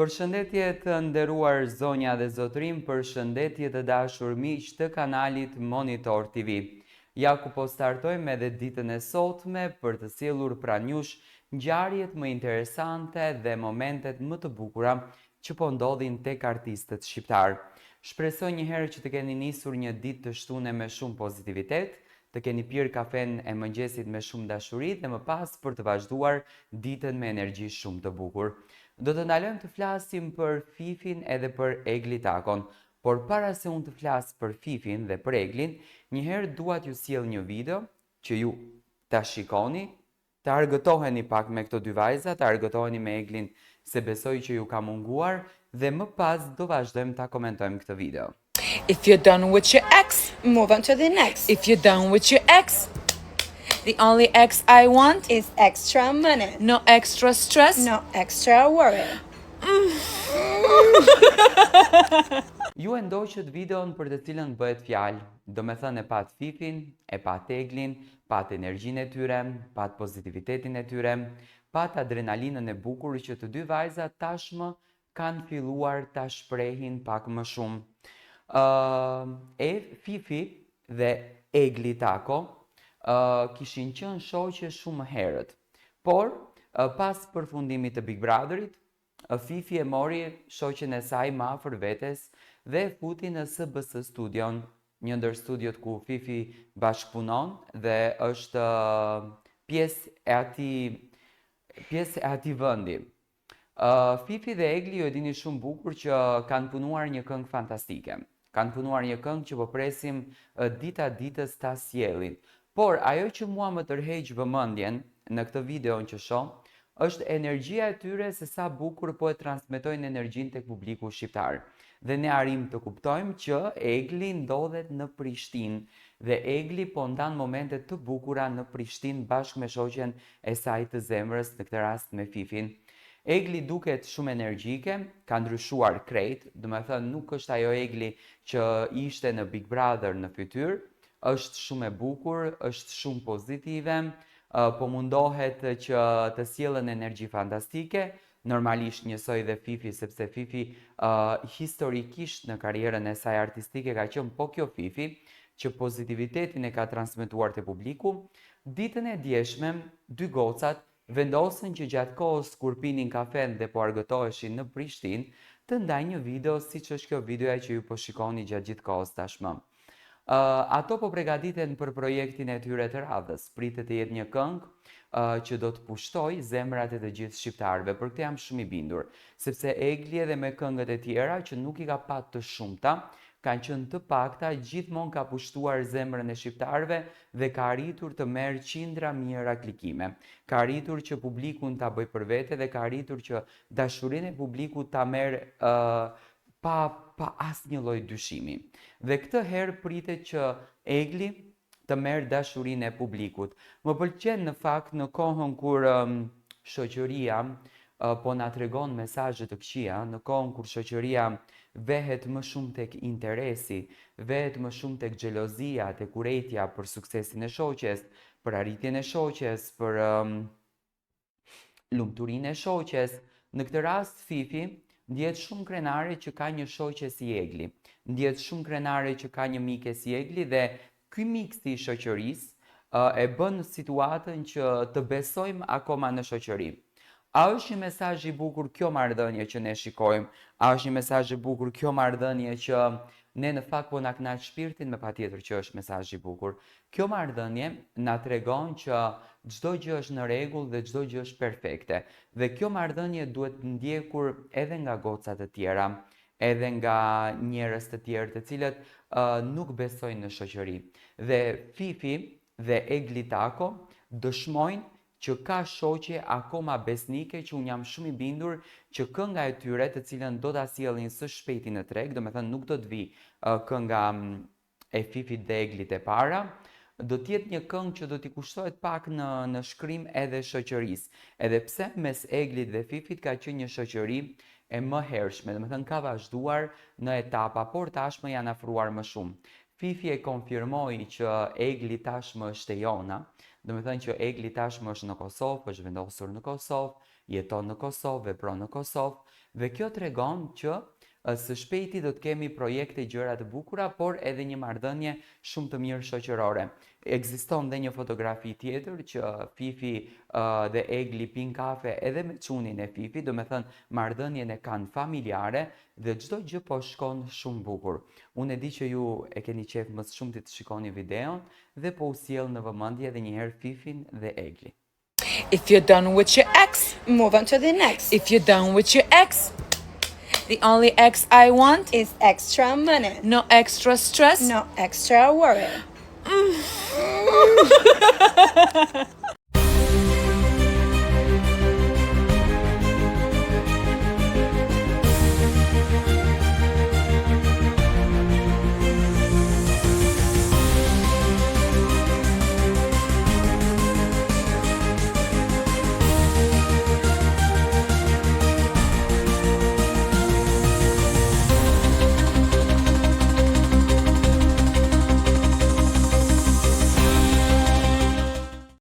Përshëndetje të nderuar zonja dhe zotrim, përshëndetje të dashur miq të kanalit Monitor TV. Ja ku po startojmë edhe ditën e sotme për të sjellur pranë jush ngjarjet më interesante dhe momentet më të bukura që po ndodhin tek artistët shqiptar. Shpresoj një herë që të keni nisur një ditë të shtune me shumë pozitivitet, të keni pirë kafen e mëngjesit me shumë dashuri dhe më pas për të vazhduar ditën me energji shumë të bukur. Do të ndalojmë të flasim për Fifin edhe për Egli Takon, por para se unë të flas për Fifin dhe për Eglin, njëherë dua t'ju sjell një video që ju ta shikoni, të argëtoheni pak me këto dy vajza, të argëtoheni me Eglin se besoj që ju ka munguar dhe më pas do vazhdojmë ta komentojmë këtë video. If you're done with your ex, move on to the next. if you're done with your ex, the only ex I want Is extra money. no extra stress. No extra worry. Ju e ndoqët videon për të cilën bëhet fjalë, do me thënë e pat Fifin, e pat Eglin, pat energjinë e tyre, pat pozitivitetin e tyre, pat adrenalinën e bukur që të dy vajzat tashmë kanë filluar ta shprehin pak më shumë. Fifi dhe Egli Tako kishin qenë shoqe shumë herët, por pas përfundimit të Big Brotherit, Fifi e mori shoqen e saj më afër vetes dhe e futi në SBS Studion, një ndër studiot ku Fifi bashkëpunon dhe është pjesë e atij vendi. Fifi dhe Egli ju e dini shumë bukur që kanë punuar një këngë fantastike. Kanë punuar një këngë që po presim dita ditës ta sjellin. Por ajo që mua më tërheq vëmendjen në këtë video që shoh, është energjia e tyre se sa bukur po e transmetojnë energjinë tek publiku shqiptar. Dhe ne arrim të kuptojmë që Egli ndodhet në Prishtinë dhe Egli po ndan momente të bukura në Prishtinë bashkë me shoqen e saj të zemrës, në këtë rast me Fifin. Egli duket shumë energjike, ka ndryshuar krejt, do me thënë nuk është ajo Egli që ishte në Big Brother në fytyrë, është shumë e bukur, është shumë pozitive, po mundohet që të sjellën energji fantastike, normalisht njësoj dhe Fifi, sepse Fifi historikisht në karrierën e saj artistike ka qenë po kjo Fifi, që pozitivitetin e ka transmetuar te publiku. Ditën e djeshme, dy gocat vendosën që gjatë kohës kur pinin kafen dhe po argëtoheshin në Prishtinë, të ndajnë një video siç është kjo videoja që ju po shikoni gjatë gjithë kohës tashmë. Ato po përgatiten për projektin e tyre të radhës, pritet të jetë një këngë që do të pushtoj zemrat e të gjithë shqiptarëve. Për këtë jam shumë i bindur, sepse Egli edhe me këngët e tjera që nuk i ka pat të shumta, kanë qenë të pakta, gjithmonë ka pushtuar zemrën e shqiptarëve dhe ka arritur të merr qindra mijëra klikime. Ka arritur që publikun ta bëj për vete dhe ka arritur që dashurinë e publikut ta merr pa asnjë lloj dyshimi. Dhe këtë herë pritet që Egli të merr dashurinë e publikut. Më pëlqen në fakt në kohën kur shoqëria po na tregon mesazhe të këqija, në kohën kur shoqëria vehet më shumë tek interesi, vehet më shumë tek xhelozia, tek urrejtja për suksesin e shoqes, për arritjen e shoqes, për lumturinë e shoqes. Në këtë rast Fifi ndjet shumë krenare që ka një shoqe si Egli, ndjet shumë krenare që ka një mike si Egli dhe ky miksi i shoqërisë e bën situatën që të besojmë akoma në shoqëri. A është një mesazh i bukur kjo marrëdhënie që ne shikojmë? A është një mesazh i bukur kjo marrëdhënie që ne në fakt po na kënaq shpirtin? Me patjetër që është mesazh i bukur. Kjo marrëdhënie na tregon që çdo gjë është në rregull dhe çdo gjë është perfekte. Dhe kjo marrëdhënie duhet ndjekur edhe nga gocat të tjera, edhe nga njerëz të tjerë të cilët nuk besojnë në shoqëri. Dhe Fifi dhe Egli Tako dëshmojnë që ka shoqe akoma besnike që unë jam shumë i bindur që kënga e tyre të cilën do ta sjellin së shpejti në treg, do me thënë nuk do të vi kënga e Fifit dhe Eglit e para, do t'jetë një këngë që do t'i kushtohet pak në shkrim edhe shoqërisë. Edhe pse mes Eglit dhe Fifit ka qenë një shoqëri e më hershme, do me thënë ka vazhduar në etapa, por tashmë janë afruar më shumë. Fifi e konfirmoi që Egli tashmë është e jona, do me thënë që Egli tashmë është në Kosovë, është vendosur në Kosovë, jeton në Kosovë, vepron në Kosovë Dhe kjo tregon që së shpejti do të kemi projekte gjëra të bukura, por edhe një marrëdhënie shumë të mirë shoqërore. Ekziston dhe një fotografi tjetër që Fifi dhe Egli pin kafe edhe me çunin e Fifi, do me thënë marrëdhënien e kanë familjare dhe çdo gjë po shkon shumë bukur. Unë e di që ju e keni qef më shumë të shikoni videon dhe po u sjell në vëmendje edhe një herë Fifin dhe Egli. If you're done with your ex, Move on to the next. if you're done with your ex, the only ex I want, Is extra money. no extra stress. No extra worry.